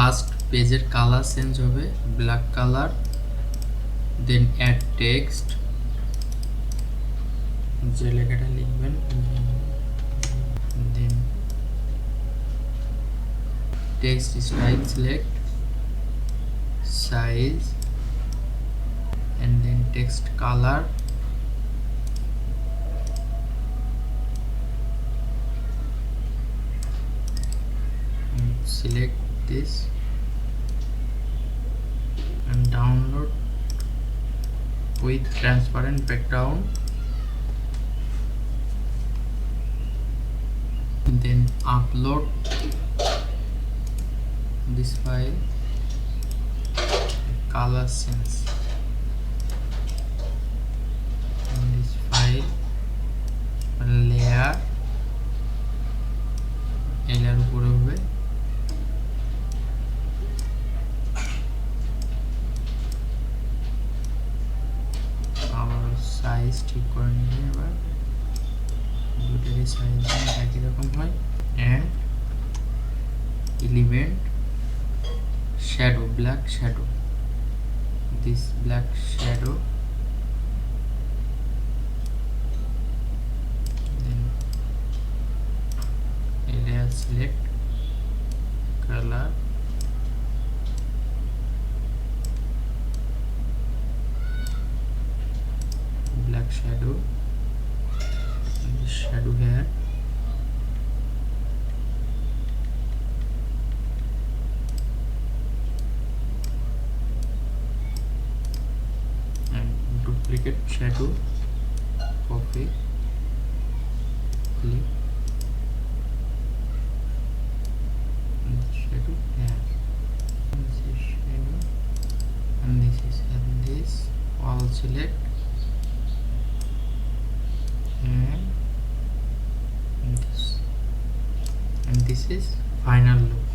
First পেজের colour change হবে black colour, then add text, যে লেখাটা লিখবেন, then text style select, size, and then text color, and select this and download with transparent background, then upload this file, color sense, and this file layer এর উপরে হবে, আবার size ঠিক করে নিয়ে এবার দুটোরই সাইজ একই রকম হয়, and element shadow, black shadow, this black shadow, then area select, color, black shadow, and the shadow here, and duplicate shadow, copy, click, and shadow here, this is shadow, and this is this, all select, and this is final look.